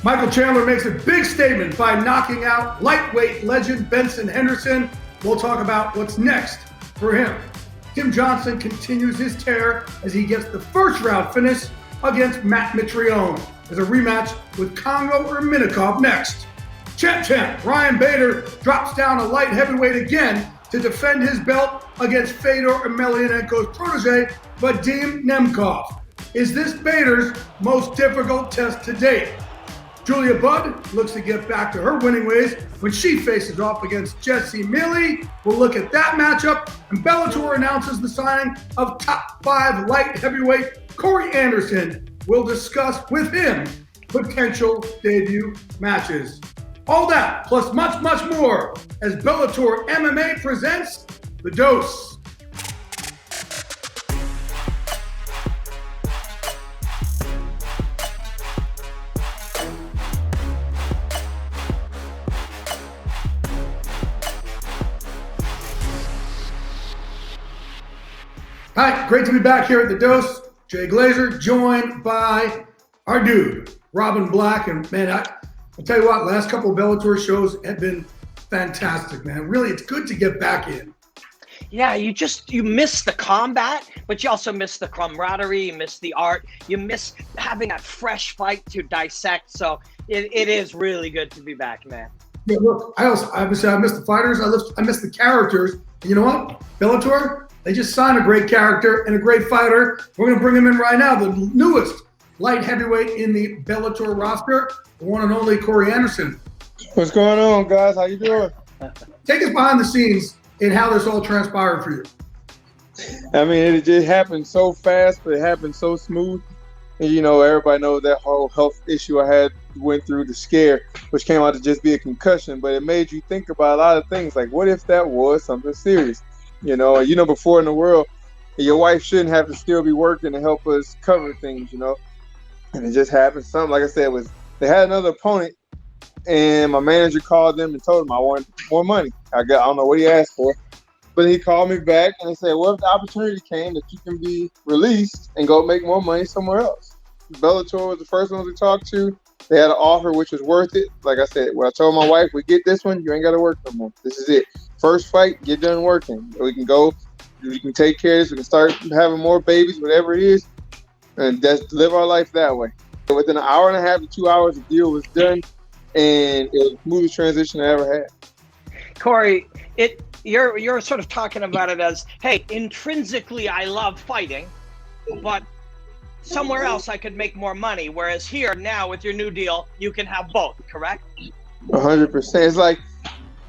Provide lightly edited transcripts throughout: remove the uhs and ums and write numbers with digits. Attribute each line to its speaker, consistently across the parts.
Speaker 1: Michael Chandler makes a big statement by knocking out lightweight legend Benson Henderson. We'll talk about what's next for him. Tim Johnson continues his tear as he gets the first round finish against Matt Mitrione. There's a rematch with Kongo or Minikov next. Champ Ryan Bader drops down a light heavyweight again to defend his belt against Fedor Emelianenko's protege, Vadim Nemkov. Is this Bader's most difficult test to date? Julia Budd looks to get back to her winning ways when she faces off against Jessie Mealy. We'll look at that matchup, and Bellator announces the signing of top 5 light heavyweight Corey Anderson. We'll discuss with him potential debut matches. All that, plus much, much more, as Bellator MMA presents The Dose. Hi, great to be back here at The Dose. Jay Glazer, joined by our dude, Robin Black. And man, I'll tell you what, last couple of Bellator shows have been fantastic, man. Really, it's good to get back in.
Speaker 2: Yeah, you miss the combat, but you also miss the camaraderie, you miss the art, you miss having that fresh fight to dissect. So it is really good to be back, man.
Speaker 1: Yeah, look, I miss the fighters, I miss the characters. And you know what? Bellator, they just signed a great character and a great fighter. We're going to bring him in right now, the newest light heavyweight in the Bellator roster, the one and only Corey Anderson.
Speaker 3: What's going on, guys? How you doing?
Speaker 1: Take us behind the scenes in how this all transpired for you.
Speaker 3: I mean, it just happened so fast, but it happened so smooth. And, you know, everybody knows that whole health issue I went through, the scare, which came out to just be a concussion. But it made you think about a lot of things, like what if that was something serious? You know, before in the world, your wife shouldn't have to still be working to help us cover things, you know. And it just happened. Something, like I said, they had another opponent, and my manager called them and told them I want more money. I don't know what he asked for, but he called me back and he said, well, if the opportunity came that you can be released and go make more money somewhere else. Bellator was the first ones we talked to. They had an offer which was worth it. Like I said, when I told my wife, we get this one, you ain't got to work no more. This is it. First fight, get done working. We can go, we can take care of this, we can start having more babies, whatever it is, and just live our life that way. Within an hour and a half to 2 hours, the deal was done, and it was the smoothest transition I ever had.
Speaker 2: Corey, you're sort of talking about it as, hey, intrinsically I love fighting, but somewhere else I could make more money. Whereas here now with your new deal, you can have both, correct?
Speaker 3: 100%. It's like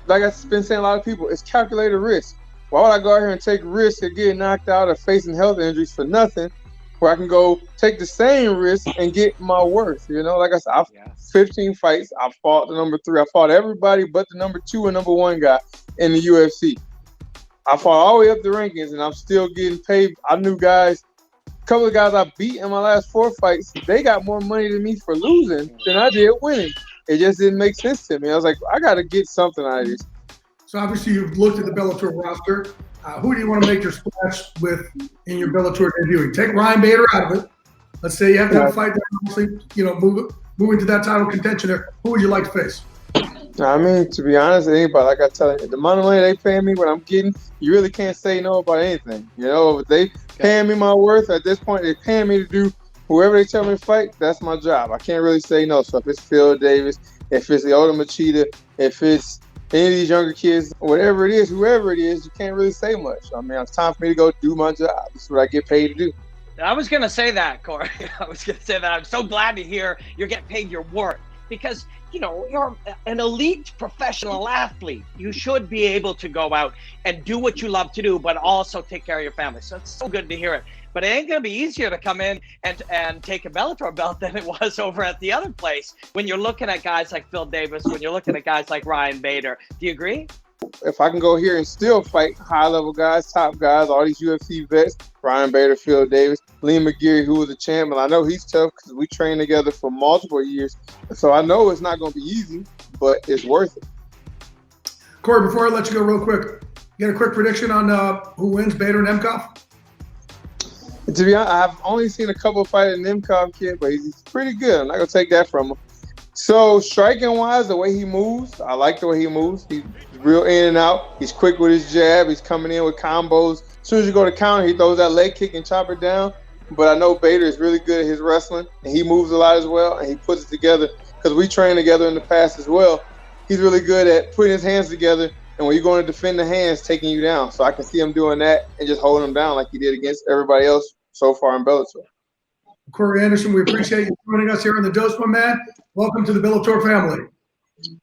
Speaker 3: I've been saying, a lot of people, it's calculated risk. Why would I go out here and take risks of getting knocked out or facing health injuries for nothing, where I can go take the same risk and get my worth? You know, like I said, I've 15 fights. I fought the number 3. I fought everybody but the number 2 and number 1 guy in the UFC. I fought all the way up the rankings, and I'm still getting paid. I knew guys, a couple of guys I beat in my last 4 fights, they got more money than me for losing than I did winning. It just didn't make sense to me. I was like, I got to get something out of this.
Speaker 1: So obviously you've looked at the Bellator roster. Who do you want to make your splash with in your Bellator debut? Take Ryan Bader out of it. Let's say you have to have a fight that obviously, move into that title contention there. Who would you like to face?
Speaker 3: I mean, to be honest, anybody, like I tell you, the amount of money they pay me, what I'm getting, you really can't say no about anything. You know, if they paying me my worth at this point, they're paying me to do whoever they tell me to fight, that's my job. I can't really say no. So if it's Phil Davis, if it's the Oda Machida, if it's any of these younger kids, whatever it is, whoever it is, you can't really say much. I mean, it's time for me to go do my job. This is what I get paid to do.
Speaker 2: I was going to say that, Corey. I was going to say that. I'm so glad to hear you're getting paid your worth because, you're an elite professional athlete. You should be able to go out and do what you love to do, but also take care of your family. So it's so good to hear it. But it ain't going to be easier to come in and take a Bellator belt than it was over at the other place when you're looking at guys like Phil Davis, when you're looking at guys like Ryan Bader. Do you agree?
Speaker 3: If I can go here and still fight high-level guys, top guys, all these UFC vets, Ryan Bader, Phil Davis, Lee McGeary, who was a champ, and I know he's tough because we trained together for multiple years. So I know it's not going to be easy, but it's worth it.
Speaker 1: Corey, before I let you go real quick, you got a quick prediction on who wins, Bader and Nemkov?
Speaker 3: To be honest, I've only seen a couple of fight in Nemkov kid, but he's pretty good. I'm not going to take that from him. So striking wise, the way he moves, I like the way he moves. He's real in and out. He's quick with his jab. He's coming in with combos. As soon as you go to counter, he throws that leg kick and chop it down. But I know Bader is really good at his wrestling, and he moves a lot as well, and he puts it together because we trained together in the past as well. He's really good at putting his hands together, and when you're going to defend the hands, taking you down. So I can see him doing that and just holding him down like he did against everybody else so far in Bellator.
Speaker 1: Corey Anderson, we appreciate you joining us here on The Dose, my man. Welcome to the Bellator family.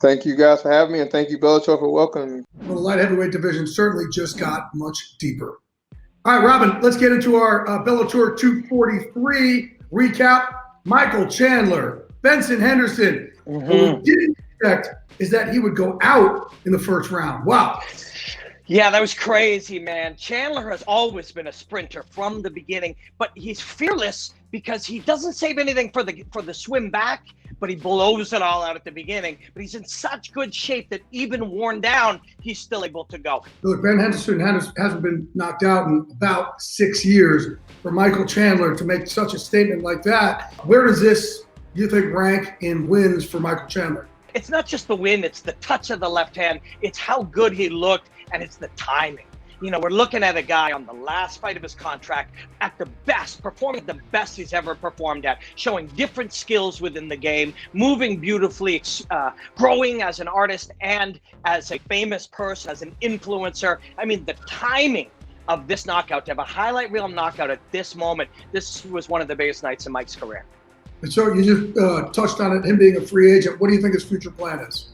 Speaker 3: Thank you guys for having me, and thank you, Bellator, for welcoming me.
Speaker 1: Well, the light heavyweight division certainly just got much deeper. All right, Robin, let's get into our Bellator 243 recap. Michael Chandler, Benson Henderson. What we didn't expect is that he would go out in the first round. Wow.
Speaker 2: Yeah, that was crazy, man. Chandler has always been a sprinter from the beginning, but he's fearless because he doesn't save anything for the swim back, but he blows it all out at the beginning. But he's in such good shape that even worn down, he's still able to go.
Speaker 1: Look, Ben Henderson hasn't been knocked out in about 6 years. For Michael Chandler to make such a statement like that, where does this, you think, rank in wins for Michael Chandler?
Speaker 2: It's not just the win, it's the touch of the left hand. It's how good he looked, and it's the timing. You know, we're looking at a guy on the last fight of his contract at the best, performing the best he's ever performed at, showing different skills within the game, moving beautifully, growing as an artist and as a famous person, as an influencer. I mean, the timing of this knockout, to have a highlight reel knockout at this moment, this was one of the biggest nights in Mike's career.
Speaker 1: And so you just touched on it, him being a free agent. What do you think his future plan is?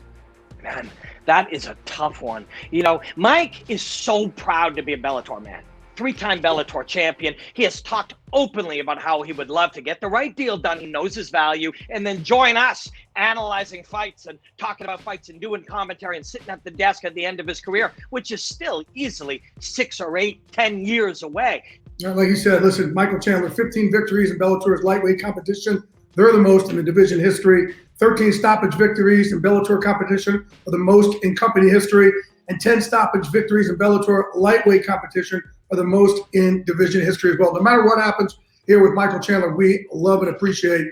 Speaker 2: Man, that is a tough one. You know, Mike is so proud to be a Bellator man. 3-time Bellator champion. He has talked openly about how he would love to get the right deal done. He knows his value, and then join us analyzing fights and talking about fights and doing commentary and sitting at the desk at the end of his career, which is still easily 6 or 8, 10 years away.
Speaker 1: Like you said, listen, Michael Chandler, 15 victories in Bellator's lightweight competition. They're the most in the division history. 13 stoppage victories in Bellator competition are the most in company history. And 10 stoppage victories in Bellator lightweight competition are the most in division history as well. No matter what happens here with Michael Chandler, we love and appreciate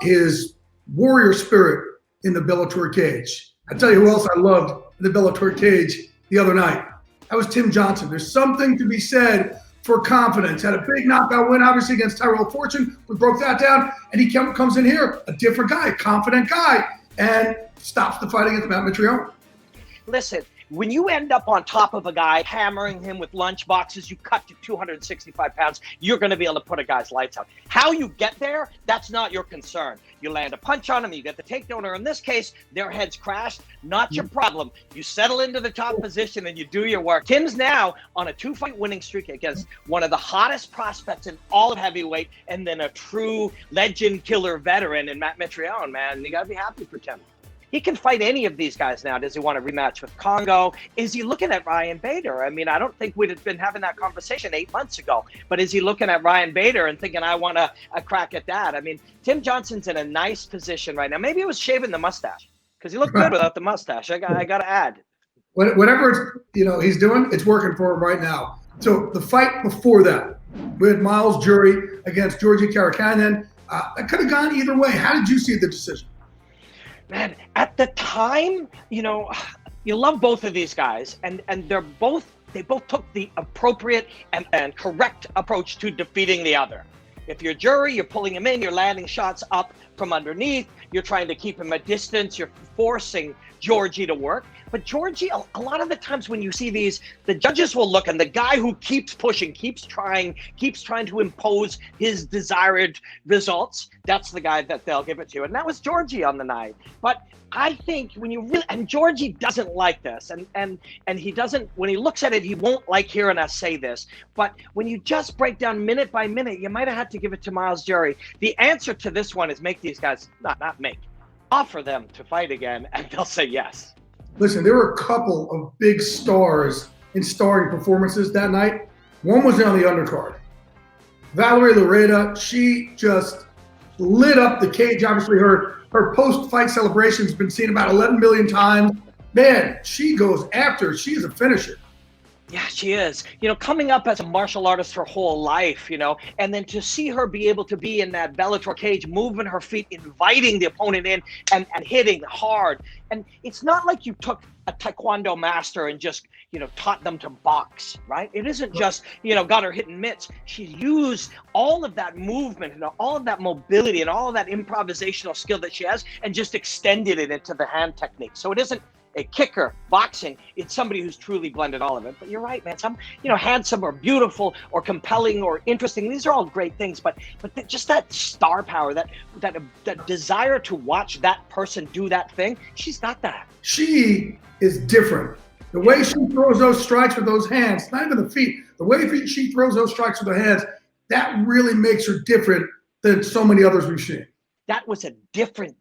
Speaker 1: his warrior spirit in the Bellator cage. I tell you who else I loved in the Bellator cage the other night. That was Tim Johnson. There's something to be said for confidence. Had a big knockout win, obviously, against Tyrell Fortune. We broke that down, and he comes in here, a different guy, confident guy, and stops the fight against Matt Mitrione.
Speaker 2: Listen, when you end up on top of a guy, hammering him with lunch boxes, you cut to 265 pounds, you're going to be able to put a guy's lights out. How you get there, that's not your concern. You land a punch on him, you get the takedown, or in this case, their heads crashed, not your problem. You settle into the top position and you do your work. Tim's now on a 2-fight winning streak against one of the hottest prospects in all of heavyweight, and then a true legend killer veteran in Matt Mitrione, man. You got to be happy for Tim. He can fight any of these guys now. Does he want a rematch with Congo? Is he looking at Ryan Bader? I mean, I don't think we'd have been having that conversation 8 months ago, but is he looking at Ryan Bader and thinking, I want a crack at that? I mean, Tim Johnson's in a nice position right now. Maybe it was shaving the mustache because he looked good without the mustache. I got to add.
Speaker 1: Whatever he's doing, it's working for him right now. So the fight before that, we had Miles Jury against Georgi Karakhanyan. That could have gone either way. How did you see the decision?
Speaker 2: Man, at the time, you love both of these guys, and they both took the appropriate and correct approach to defeating the other. If you're Jury, you're pulling him in, you're landing shots up from underneath, you're trying to keep him at distance, you're forcing Georgi to work. But Georgi, a lot of the times when you see these, the judges will look, and the guy who keeps pushing, keeps trying to impose his desired results, that's the guy that they'll give it to. And that was Georgi on the night. But I think when you really, and Georgi doesn't like this, and he doesn't, when he looks at it, he won't like hearing us say this, but when you just break down minute by minute, you might have had to give it to Miles Jury. The answer to this one is make these guys, offer them to fight again, and they'll say yes.
Speaker 1: Listen, there were a couple of big stars in starring performances that night. One was on the undercard. Valerie Loretta, she just lit up the cage. Obviously, her post-fight celebration has been seen about 11 million times. Man, she goes after. She's a finisher.
Speaker 2: Yeah, she is. You know, coming up as a martial artist her whole life, you know, and then to see her be able to be in that Bellator cage, moving her feet, inviting the opponent in and hitting hard. And it's not like you took a Taekwondo master and just, you know, taught them to box, right? It isn't just, you know, got her hitting mitts. She used all of that movement and all of that mobility and all of that improvisational skill that she has and just extended it into the hand technique. So it isn't a kicker, boxing, it's somebody who's truly blended all of it. But you're right, man. Some, you know, handsome or beautiful or compelling or interesting. These are all great things, but just that star power, that desire to watch that person do that thing, she's got that.
Speaker 1: She is different. The way she throws those strikes with those hands, not even the feet, the way she throws those strikes with her hands, that really makes her different than so many others we've seen.
Speaker 2: That was a different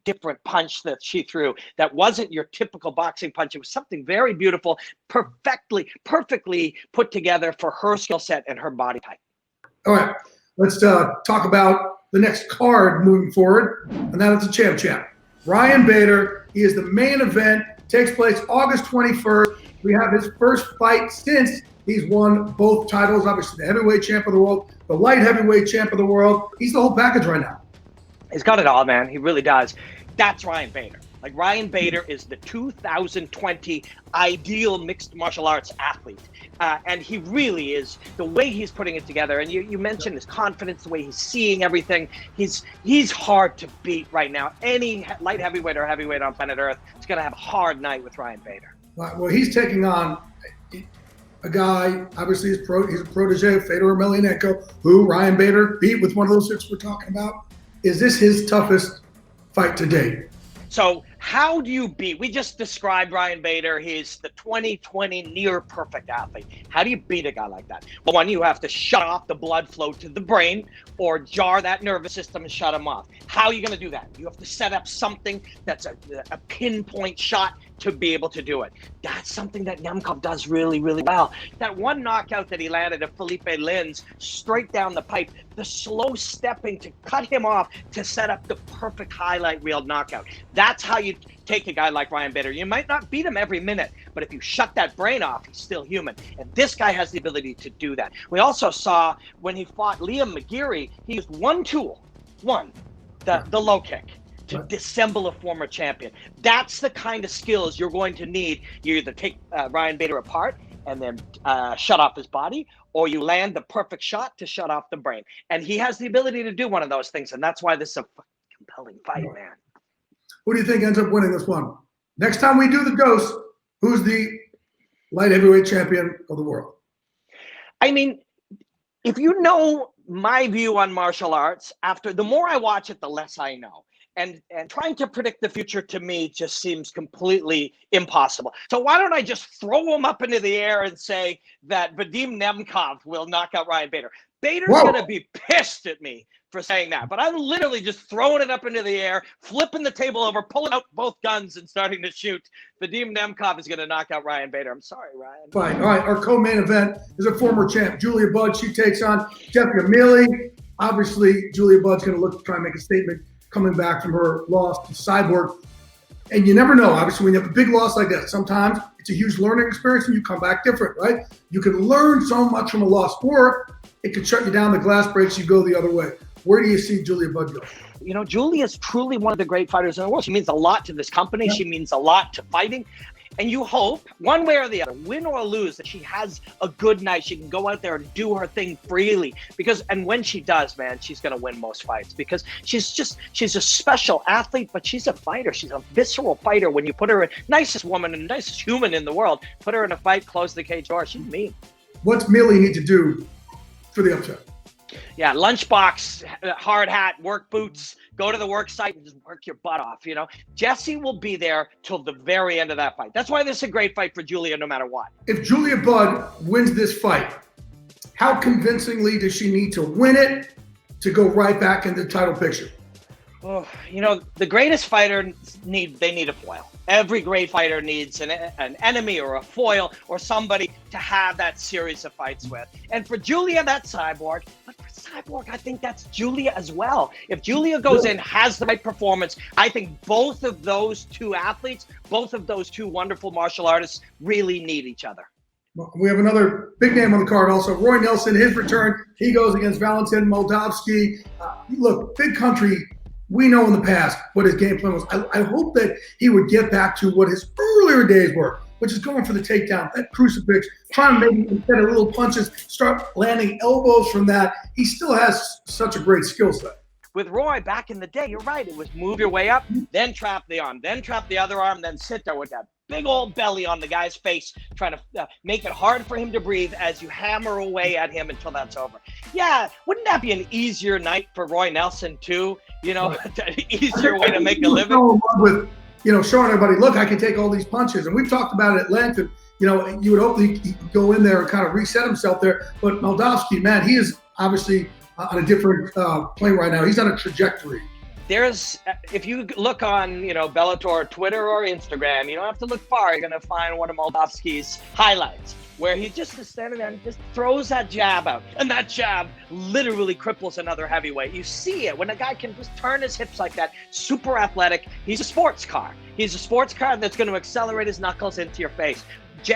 Speaker 2: punch that she threw. That wasn't your typical boxing punch. It was something very beautiful, perfectly put together for her skill set and her body type.
Speaker 1: All right, let's talk about the next card moving forward, and that is the champ. Ryan Bader, he is the main event, takes place August 21st. We have his first fight since he's won both titles, obviously the heavyweight champ of the world, the light heavyweight champ of the world. He's the whole package right now.
Speaker 2: He's got it all, man. He really does. That's Ryan Bader. Like, Ryan Bader is the 2020 ideal mixed martial arts athlete. And he really is, the way he's putting it together. And you mentioned his confidence, the way he's seeing everything. He's hard to beat right now. Any light heavyweight or heavyweight on planet Earth is going to have a hard night with Ryan Bader.
Speaker 1: Well, he's taking on a guy, obviously he's a protege of Fedor Emelianenko, who Ryan Bader beat with one of those hits we're talking about. Is this his toughest fight to date?
Speaker 2: So how do you beat? We just described Ryan Bader. He's the 2020 near perfect athlete. How do you beat a guy like that? Well, one, you have to shut off the blood flow to the brain or jar that nervous system and shut him off. How are you going to do that? You have to set up something that's a pinpoint shot to be able to do it. That's something that Nemkov does really, really well. That one knockout that he landed at Felipe Lin's straight down the pipe, the slow stepping to cut him off to set up the perfect highlight reel knockout. That's how you take a guy like Ryan Bader. You might not beat him every minute, but if you shut that brain off, he's still human. And this guy has the ability to do that. We also saw when he fought Liam McGeary, he used one tool, the low kick, to dissemble a former champion. That's the kind of skills you're going to need. You either take Ryan Bader apart and then shut off his body, or you land the perfect shot to shut off the brain. And he has the ability to do one of those things, and that's why this is a compelling fight, man.
Speaker 1: Who do you think ends up winning this one? Next time we do the dose, who's the light heavyweight champion of the world?
Speaker 2: I mean, if you know my view on martial arts, the more I watch it, the less I know. And trying to predict the future to me just seems completely impossible. So why don't I just throw him up into the air and say that Vadim Nemkov will knock out Ryan Bader? Bader's going to be pissed at me for saying that, but I'm literally just throwing it up into the air, flipping the table over, pulling out both guns and starting to shoot. Vadim Nemkov is going to knock out Ryan Bader. I'm sorry, Ryan.
Speaker 1: Fine. All right, our co-main event is a former champ, Julia Budd. She takes on Jessica Mealy. Obviously, Julia Budd's going to look to try and make a statement coming back from her loss to Cyborg. And you never know. Obviously, when you have a big loss like that, sometimes it's a huge learning experience and you come back different, right? You can learn so much from a loss, or it could shut you down, the glass breaks, you go the other way. Where do you see Julia Budd go?
Speaker 2: You know, Julia is truly one of the great fighters in the world. She means a lot to this company. Yeah. She means a lot to fighting. And you hope, one way or the other, win or lose, that she has a good night. She can go out there and do her thing freely. And when she does, man, she's going to win most fights, because she's a special athlete, but she's a fighter. She's a visceral fighter. When you put her in, nicest woman and nicest human in the world, put her in a fight, close the cage door, she's mean.
Speaker 1: What's Mealy need to do for the upset?
Speaker 2: Yeah, lunchbox, hard hat, work boots, go to the work site and just work your butt off, you know. Jessie will be there till the very end of that fight. That's why this is a great fight for Julia no matter what.
Speaker 1: If Julia Budd wins this fight, how convincingly does she need to win it to go right back in the title picture?
Speaker 2: Oh, you know, the greatest fighter need a foil. Every great fighter needs an enemy or a foil or somebody to have that series of fights with. And for Julia, that's Cyborg. But for Cyborg, I think that's Julia as well. If Julia goes in, has the right performance, I think both of those two athletes, both of those two wonderful martial artists really need each other.
Speaker 1: We have another big name on the card also. Roy Nelson, his return. He goes against Valentin Moldavsky. Look, big country. We know in the past what his game plan was. I hope that he would get back to what his earlier days were, which is going for the takedown, that crucifix, trying to make instead of little punches, start landing elbows from that. He still has such a great skill set.
Speaker 2: With Roy back in the day, you're right. It was move your way up, then trap the arm, then trap the other arm, then sit there with that big old belly on the guy's face, trying to make it hard for him to breathe as you hammer away at him until that's over. Yeah, wouldn't that be an easier night for Roy Nelson too? You know, an easier way to make a living.
Speaker 1: With, showing everybody, look, I can take all these punches. And we've talked about it at length. And, you would hope that he could go in there and kind of reset himself there. But Moldavsky, man, he is obviously on a different plane right now. He's on a trajectory.
Speaker 2: There's, if you look on, Bellator, Twitter or Instagram, you don't have to look far. You're going to find one of Moldavsky's highlights where he just is standing there and just throws that jab out. And that jab literally cripples another heavyweight. You see it when a guy can just turn his hips like that, super athletic. He's a sports car. He's a sports car that's going to accelerate his knuckles into your face.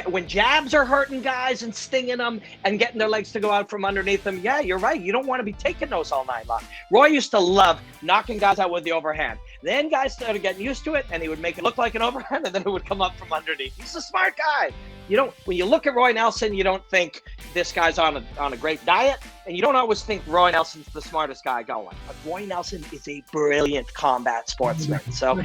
Speaker 2: When jabs are hurting guys and stinging them and getting their legs to go out from underneath them, yeah, you're right. You don't want to be taking those all night long. Roy used to love knocking guys out with the overhand. Then guys started getting used to it, and he would make it look like an overhand, and then it would come up from underneath. He's a smart guy. When you look at Roy Nelson, you don't think this guy's on a great diet, and you don't always think Roy Nelson's the smartest guy going. But Roy Nelson is a brilliant combat sportsman. So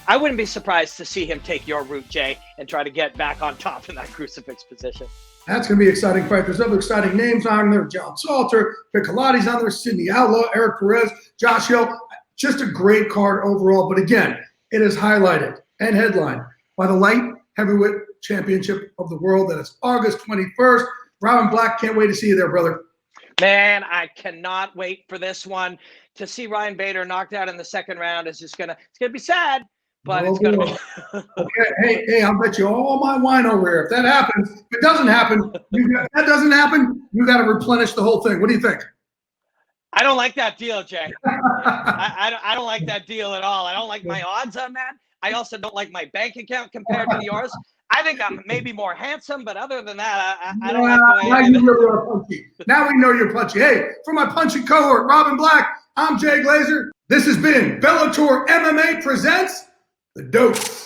Speaker 2: I wouldn't be surprised to see him take your route, Jay, and try to get back on top in that crucifix position.
Speaker 1: That's going to be an exciting fight. There's other exciting names on there. John Salter, Piccolotti on there, Sidney Outlaw, Eric Perez, Josh Hill. Just a great card overall. But again, it is highlighted and headlined by the light heavyweight championship of the world. That is August 21st. Robin Black, can't wait to see you there, brother.
Speaker 2: Man, I cannot wait for this one. To see Ryan Bader knocked out in the second round is just it's gonna be sad, but it's gonna be.
Speaker 1: Okay, hey, I'll bet you all my wine over here. If that happens, if it doesn't happen, you got to replenish the whole thing. What do you think?
Speaker 2: I don't like that deal, Jay. I don't like that deal at all. I don't like my odds on that. I also don't like my bank account compared to yours. I think I'm maybe more handsome, but other than that, I don't like the way
Speaker 1: Now we know you're punchy. Hey, for my punchy cohort, Robin Black, I'm Jay Glazer. This has been Bellator MMA presents The Dose.